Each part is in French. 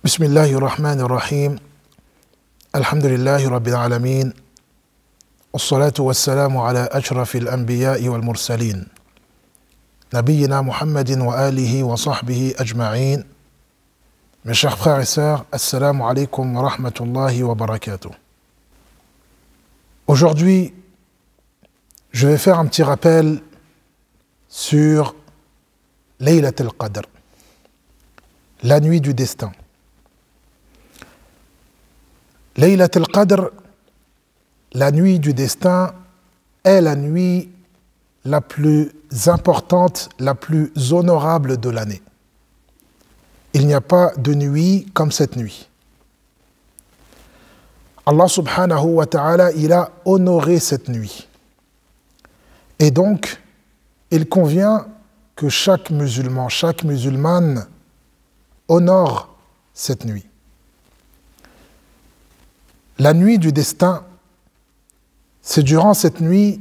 بسم الله الرحمن الرحيم الحمد لله رب العالمين والصلاة والسلام على أشرف الأنبياء والمرسلين نبينا محمد وآله وصحبه أجمعين. Mes chers frères et sœurs, assalamu alaikum wa rahmatullahi wa barakatuh. Aujourd'hui, je vais faire un petit rappel sur Laylat al-Qadr, la nuit du destin. Laylat al-Qadr, la nuit du destin, est la nuit la plus importante, la plus honorable de l'année. Il n'y a pas de nuit comme cette nuit. Allah subhanahu wa ta'ala, il a honoré cette nuit. Et donc, il convient que chaque musulman, chaque musulmane honore cette nuit. La nuit du destin, c'est durant cette nuit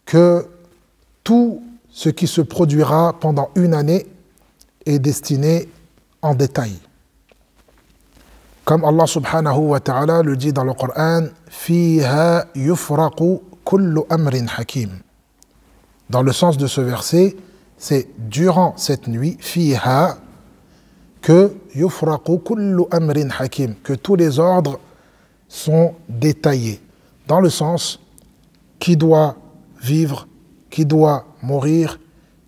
que tout ce qui se produira pendant une année est destiné en détail. Comme Allah subhanahu wa ta'ala le dit dans le Coran, Fiha yufraqu kullu amrin hakim. Dans le sens de ce verset, c'est durant cette nuit, Fiha, que yufraqu kullu amrin hakim, que tous les ordres sont détaillés, dans le sens qui doit vivre, qui doit mourir,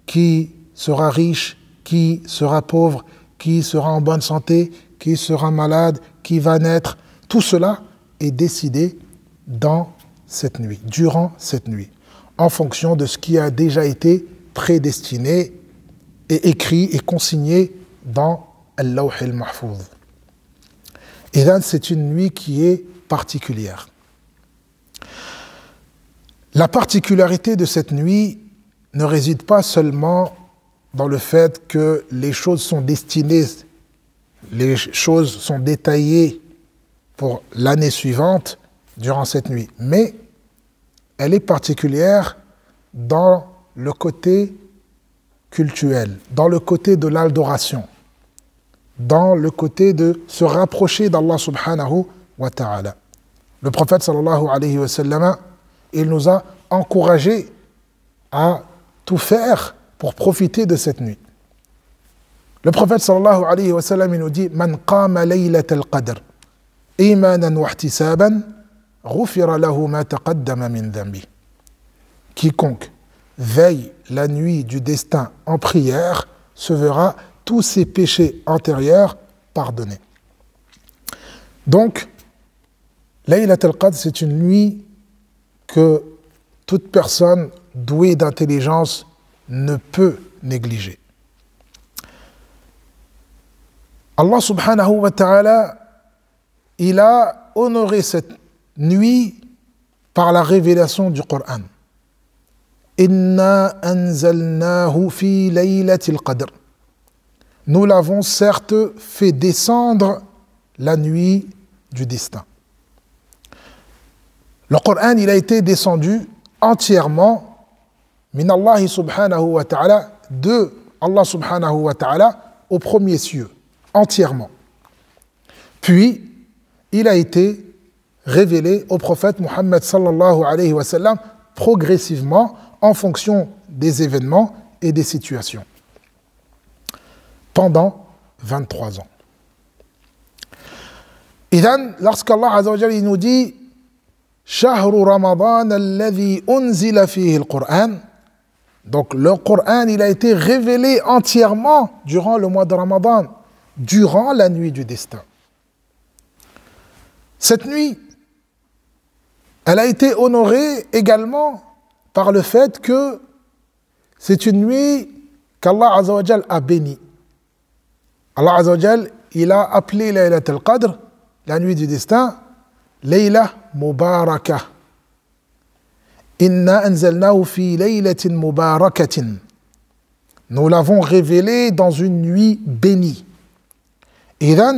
qui sera riche, qui sera pauvre, qui sera en bonne santé, qui sera malade, qui va naître. Tout cela est décidé dans cette nuit, durant cette nuit, en fonction de ce qui a déjà été prédestiné et écrit et consigné dans Al-Lawh al-Mahfouz. Et là, c'est une nuit qui est particulière. La particularité de cette nuit ne réside pas seulement dans le fait que les choses sont destinées, les choses sont détaillées pour l'année suivante durant cette nuit, mais elle est particulière dans le côté cultuel, dans le côté de l'adoration, dans le côté de se rapprocher d'Allah subhanahu wa ta'ala. Le prophète sallallahu alayhi wa sallam, il nous a encouragés à tout faire pour profiter de cette nuit. Le prophète sallallahu alayhi wa sallam, il nous dit Man qama laylat al-qadr imanan wa ihtisaban ghufira lahu ma taqaddama min dhanbi. Quiconque veille la nuit du destin en prière se verra tous ses péchés antérieurs pardonnés. Donc, Laylat al-Qadr, c'est une nuit que toute personne douée d'intelligence ne peut négliger. Allah subhanahu wa ta'ala, il a honoré cette nuit par la révélation du Coran. Inna anzalnahu fi laylatil qadr. Nous l'avons certes fait descendre la nuit du destin. Le Coran, il a été descendu entièrement min Allah subhanahu wa ta'ala, de Allah subhanahu wa ta'ala au premier cieux, entièrement. Puis, il a été révélé au prophète Muhammad sallallahu alayhi wa sallam progressivement en fonction des événements et des situations. Pendant 23 ans. Et then, lorsqu'Allah azza wa jalla il nous dit Shahru Ramadan alladhi unzila fihi al-Qur'an. Donc le Coran, il a été révélé entièrement durant le mois de Ramadan, durant la nuit du destin. Cette nuit, elle a été honorée également par le fait que c'est une nuit qu'Allah azza wa jalla a bénie. Allah azza wa jalla, il a appelé Laylat al-Qadr, la nuit du destin, Layla Mubarakah. Inna anzalnahu fi laylatin mubarakatin. Nous l'avons révélé dans une nuit bénie. Et là,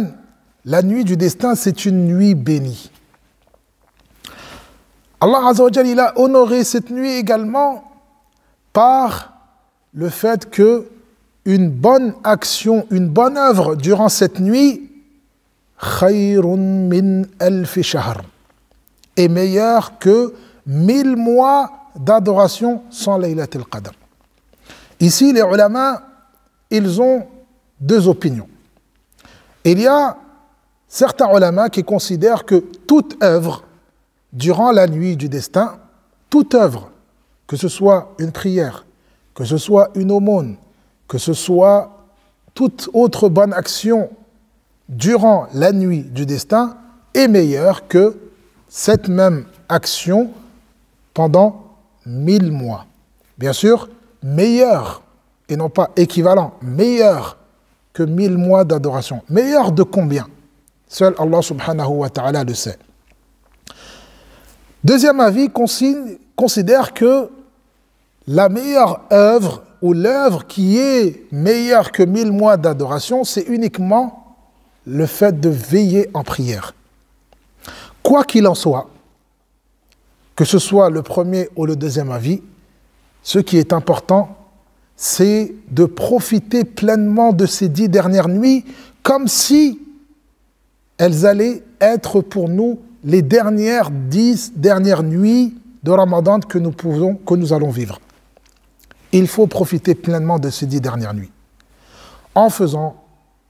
la nuit du destin, c'est une nuit bénie. Allah azza wa jalla, il a honoré cette nuit également par le fait que une bonne action, une bonne œuvre durant cette nuit khayrun min alfi shahr, est meilleur que 1000 mois d'adoration sans Laylat al-Qadr. Ici, les ulama, ils ont deux opinions. Il y a certains ulama qui considèrent que toute œuvre durant la nuit du destin, toute œuvre, que ce soit une prière, que ce soit une aumône, que ce soit toute autre bonne action durant la nuit du destin, est meilleure que cette même action pendant 1000 mois. Bien sûr, meilleur, et non pas équivalent, meilleur que 1000 mois d'adoration. Meilleur de combien? Seul Allah subhanahu wa ta'ala le sait. Deuxième avis considère que la meilleure œuvre ou l'œuvre qui est meilleure que 1000 mois d'adoration, c'est uniquement le fait de veiller en prière. Quoi qu'il en soit, que ce soit le premier ou le deuxième avis, ce qui est important, c'est de profiter pleinement de ces 10 dernières nuits comme si elles allaient être pour nous les 10 dernières nuits de Ramadan que nous allons vivre. Il faut profiter pleinement de ces 10 dernières nuits en faisant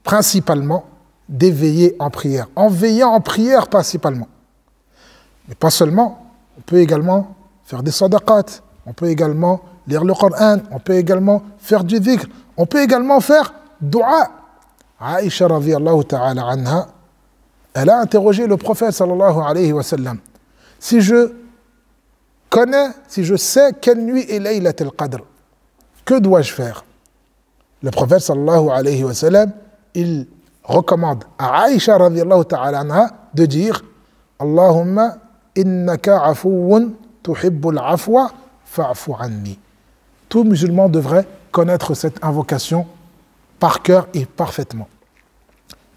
principalement des veillées en prière, en veillant en prière principalement. Mais pas seulement, on peut également faire des sadaqat, on peut également lire le Coran, on peut également faire du dhikr, on peut également faire dua. Aïcha radhiyallahu ta'ala anha, elle a interrogé le prophète sallallahu alayhi wa sallam. Si je sais quelle nuit est Laylat al-Qadr, que dois-je faire? Le prophète sallallahu alayhi wa sallam, il recommande à Aïcha radhiyallahu ta'ala anha de dire Allahumma innaka afouun tuhibbul afwa fa'fu anni. Tout musulman devrait connaître cette invocation par cœur et parfaitement.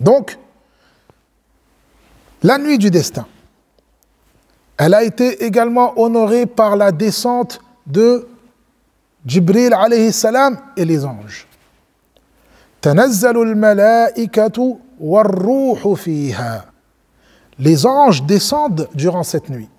Donc, la nuit du destin, elle a été également honorée par la descente de Jibril alayhi salam et les anges. تنزل الملائكة والروح فيها. Les anges descendent durant cette nuit.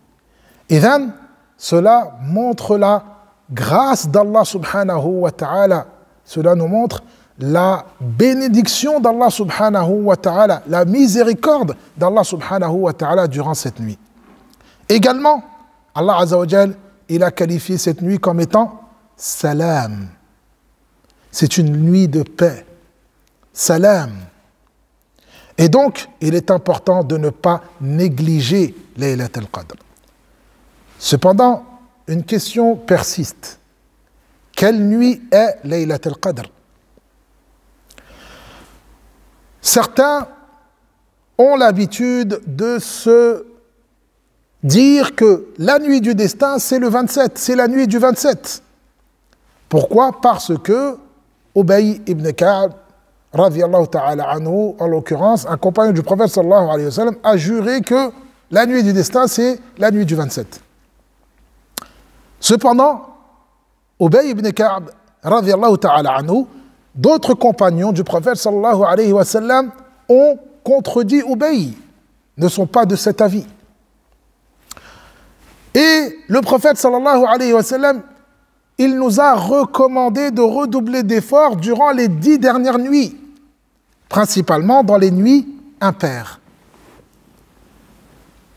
Et then, cela montre la grâce d'Allah subhanahu wa ta'ala. Cela nous montre la bénédiction d'Allah subhanahu wa ta'ala, la miséricorde d'Allah subhanahu wa ta'ala durant cette nuit. Également, Allah azza wa jal, il a qualifié cette nuit comme étant salam. C'est une nuit de paix. Salam. Et donc, il est important de ne pas négliger Laylat al-Qadr. Cependant, une question persiste. Quelle nuit est Laylat al-Qadr? Certains ont l'habitude de se dire que la nuit du destin, c'est le 27, c'est la nuit du 27. Pourquoi? Parce que Ubay ibn Ka'b, radiyallahu ta'ala anhu, en l'occurrence, un compagnon du prophète sallallahu alayhi wa sallam, a juré que la nuit du destin, c'est la nuit du 27. Cependant, Ubay ibn Ka'b, radiyallahu ta'ala anhu, d'autres compagnons du prophète sallallahu alayhi wa sallam ont contredit Ubay, ne sont pas de cet avis. Et le prophète sallallahu alayhi wa sallam, il nous a recommandé de redoubler d'efforts durant les 10 dernières nuits, principalement dans les nuits impaires.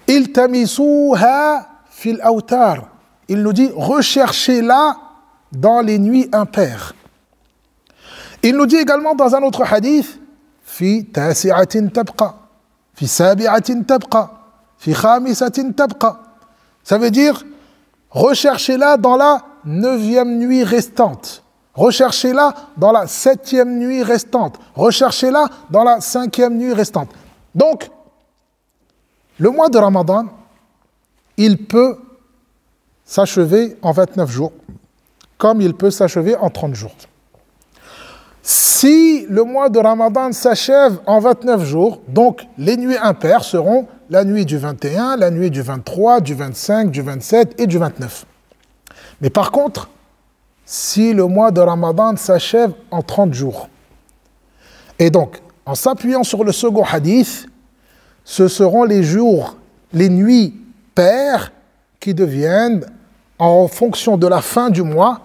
Iltamisuha fil awtar. Il nous dit recherchez-la dans les nuits impaires. Il nous dit également dans un autre hadith fi tasi'atin tabqa, fi sabi'atin tabqa, fi khamisatin tabqa. Ça veut dire recherchez-la dans la 9e nuit restante. Recherchez-la dans la 7e nuit restante. Recherchez-la dans la 5e nuit restante. Donc, le mois de Ramadan, il peut s'achever en 29 jours, comme il peut s'achever en 30 jours. Si le mois de Ramadan s'achève en 29 jours, donc les nuits impaires seront la nuit du 21, la nuit du 23, du 25, du 27 et du 29. Mais par contre, si le mois de Ramadan s'achève en 30 jours, et donc en s'appuyant sur le second hadith, ce seront les jours, les nuits paires qui deviennent, en fonction de la fin du mois,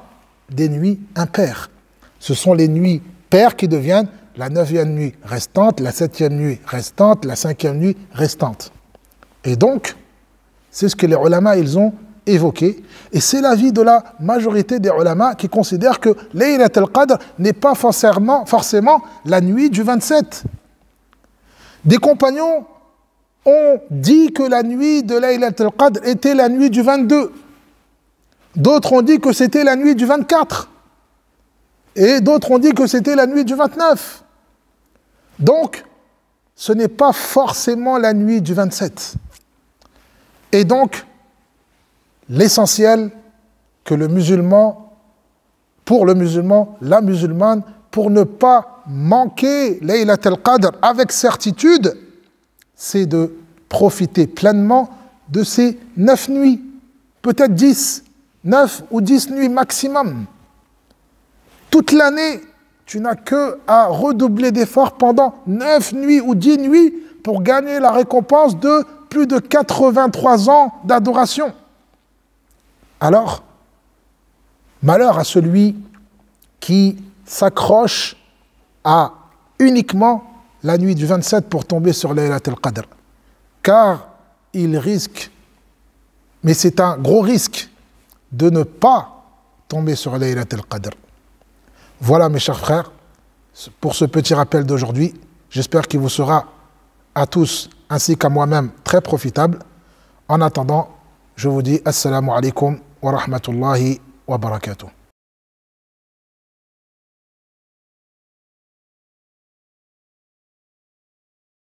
des nuits impaires. Ce sont les nuits paires qui deviennent la 9e nuit restante, la 7e nuit restante, la 5e nuit restante. Et donc, c'est ce que les ulama ils ont évoqué. Et c'est l'avis de la majorité des ulama qui considèrent que Laylat al-Qadr n'est pas forcément la nuit du 27. Des compagnons ont dit que la nuit de Laylat al-Qadr était la nuit du 22. D'autres ont dit que c'était la nuit du 24. Et d'autres ont dit que c'était la nuit du 29. Donc, ce n'est pas forcément la nuit du 27. Et donc, l'essentiel que le musulman, pour le musulman, la musulmane, pour ne pas manquer Laylat al-Qadr avec certitude, c'est de profiter pleinement de ces 9 nuits, peut-être 10, 9 ou 10 nuits maximum. Toute l'année, tu n'as que à redoubler d'efforts pendant 9 nuits ou 10 nuits pour gagner la récompense de plus de 83 ans d'adoration. Alors, malheur à celui qui s'accroche à uniquement la nuit du 27 pour tomber sur Laylat al-Qadr. Car il risque, mais c'est un gros risque, de ne pas tomber sur Laylat al-Qadr. Voilà mes chers frères, pour ce petit rappel d'aujourd'hui. J'espère qu'il vous sera à tous, ainsi qu'à moi-même, très profitable. En attendant, je vous dis assalamu alaikum wa rahmatullahi wa barakatuh.